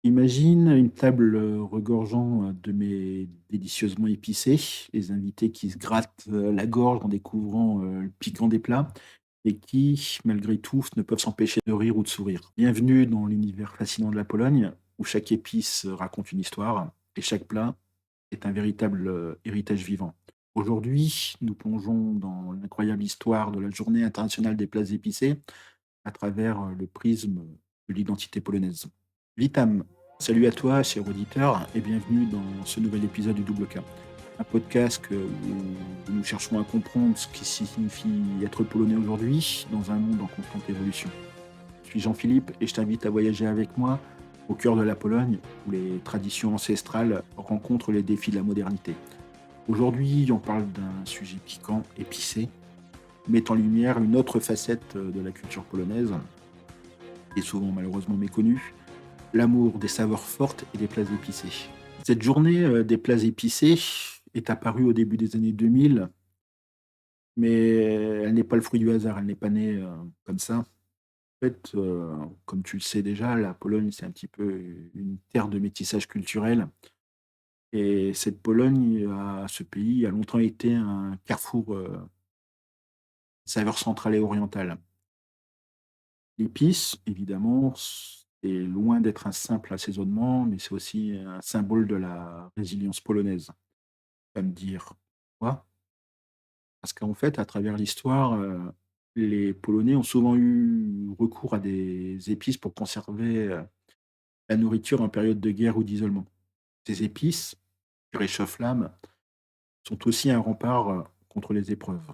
Imagine une table, regorgeant, de mets délicieusement épicés, les invités qui se grattent, la gorge en découvrant, le piquant des plats et qui, malgré tout, ne peuvent s'empêcher de rire ou de sourire. Bienvenue dans l'univers fascinant de la Pologne, où chaque épice, raconte une histoire et chaque plat est un véritable, héritage vivant. Aujourd'hui, nous plongeons dans l'incroyable histoire de la Journée internationale des plats épicés à travers, le prisme de l'identité polonaise. Vitam, salut à toi, cher auditeur, et bienvenue dans ce nouvel épisode du Double K. Un podcast où nous cherchons à comprendre ce qui signifie être polonais aujourd'hui dans un monde en constante évolution. Je suis Jean-Philippe et je t'invite à voyager avec moi au cœur de la Pologne où les traditions ancestrales rencontrent les défis de la modernité. Aujourd'hui, on parle d'un sujet piquant, épicé, met en lumière une autre facette de la culture polonaise, qui est souvent malheureusement méconnue, l'amour des saveurs fortes et des plats épicés. Cette journée des plats épicés est apparue au début des années 2000, mais elle n'est pas le fruit du hasard, elle n'est pas née comme ça. En fait, comme tu le sais déjà, la Pologne, c'est un petit peu une terre de métissage culturel. Et cette Pologne, ce pays, a longtemps été un carrefour saveurs centrales et orientales. L'épice, évidemment, c'est loin d'être un simple assaisonnement, mais c'est aussi un symbole de la résilience polonaise. Tu vas me dire: «Quoi?» Parce qu'en fait, à travers l'histoire, les Polonais ont souvent eu recours à des épices pour conserver, la nourriture en période de guerre ou d'isolement. Ces épices, qui réchauffent l'âme, sont aussi un rempart, contre les épreuves.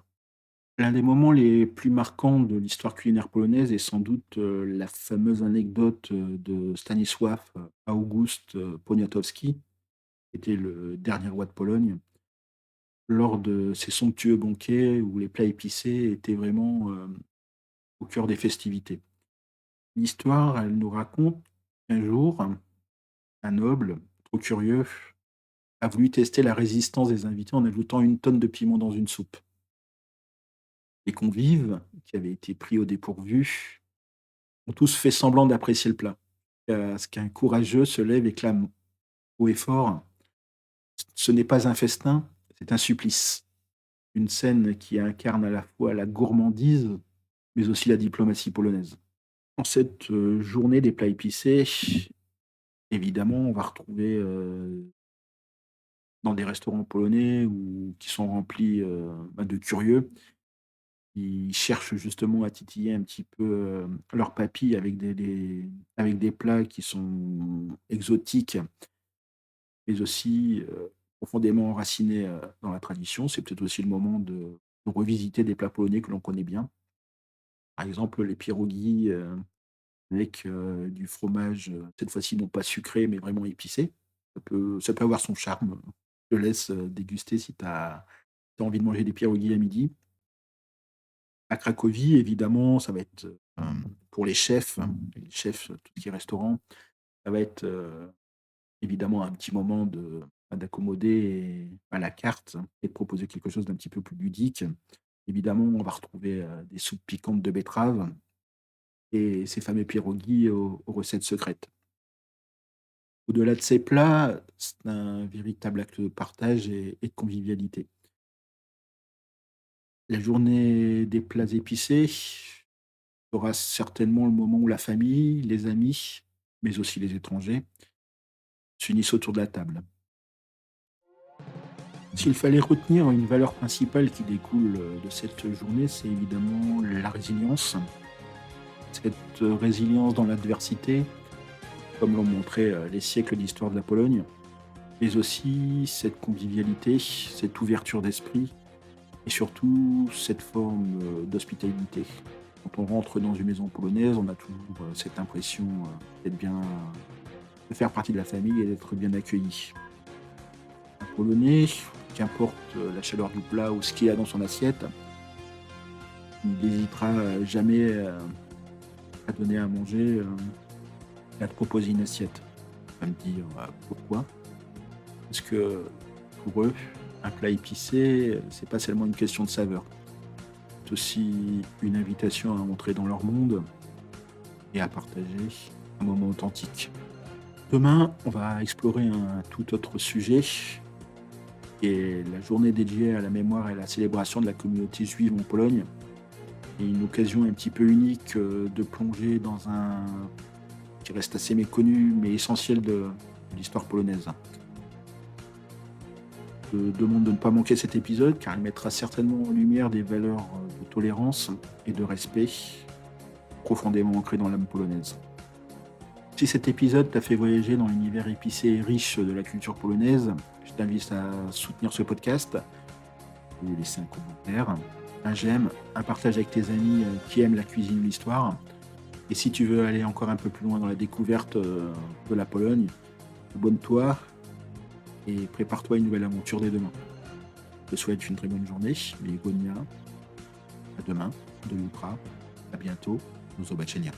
L'un des moments les plus marquants de l'histoire culinaire polonaise est sans doute, la fameuse anecdote, de Stanisław, August, Poniatowski, qui était le dernier roi de Pologne, lors de ces somptueux banquets où les plats épicés étaient vraiment, au cœur des festivités. L'histoire, elle nous raconte qu'un jour, un noble, trop curieux, a voulu tester la résistance des invités en ajoutant une tonne de piment dans une soupe. Les convives, qui avaient été pris au dépourvu, ont tous fait semblant d'apprécier le plat. À ce qu'un courageux se lève et clame haut et fort: «Ce n'est pas un festin, c'est un supplice». Une scène qui incarne à la fois la gourmandise, mais aussi la diplomatie polonaise. En cette, journée des plats épicés, évidemment, on va retrouver, dans des restaurants polonais ou qui sont remplis, de curieux, qui cherchent justement à titiller un petit peu, leurs papilles avec avec des plats qui sont exotiques, mais aussi, profondément enracinés, dans la tradition. C'est peut-être aussi le moment de revisiter des plats polonais que l'on connaît bien. Par exemple, les pierogi, avec, du fromage, cette fois-ci non pas sucré, mais vraiment épicé. Ça peut avoir son charme. Je te laisse, déguster si tu as envie de manger des pierogies à midi. À Cracovie, évidemment, ça va être, pour les chefs, tout ce qui est restaurant, ça va être, évidemment un petit moment d'accommoder à la carte et de proposer quelque chose d'un petit peu plus ludique. Évidemment, on va retrouver, des soupes piquantes de betterave et ces fameux pierogies aux recettes secrètes. Au-delà de ces plats, c'est un véritable acte de partage et de convivialité. La journée des plats épicés sera certainement le moment où la famille, les amis, mais aussi les étrangers, s'unissent autour de la table. S'il fallait retenir une valeur principale qui découle, de cette journée, c'est évidemment la résilience. Cette, résilience dans l'adversité, comme l'ont montré, les siècles d'histoire de la Pologne, mais aussi cette convivialité, cette ouverture d'esprit et surtout cette forme, d'hospitalité. Quand on rentre dans une maison polonaise, on a toujours, cette impression, d'être bien de faire partie de la famille et d'être bien accueilli. Un Polonais, qu'importe, la chaleur du plat ou ce qu'il a dans son assiette, il n'hésitera, jamais, à donner à manger, et à te proposer une assiette. Tu vas me dire: «Pourquoi?» Parce que pour eux, un plat épicé, c'est pas seulement une question de saveur. C'est aussi une invitation à entrer dans leur monde et à partager un moment authentique. Demain, on va explorer un tout autre sujet, qui est la journée dédiée à la mémoire et à la célébration de la communauté juive en Pologne. Et une occasion un petit peu unique de plonger dans un qui reste assez méconnu, mais essentiel de l'histoire polonaise. Je te demande de ne pas manquer cet épisode, car il mettra certainement en lumière des valeurs de tolérance et de respect profondément ancrées dans l'âme polonaise. Si cet épisode t'a fait voyager dans l'univers épicé et riche de la culture polonaise, je t'invite à soutenir ce podcast, lui laisser un commentaire, un j'aime, un partage avec tes amis qui aiment la cuisine ou l'histoire. Et si tu veux aller encore un peu plus loin dans la découverte de la Pologne, abonne-toi et prépare-toi à une nouvelle aventure dès demain. Je te souhaite une très bonne journée, Migonia, à demain, de l'Ultra, à bientôt, nous au Bachenia.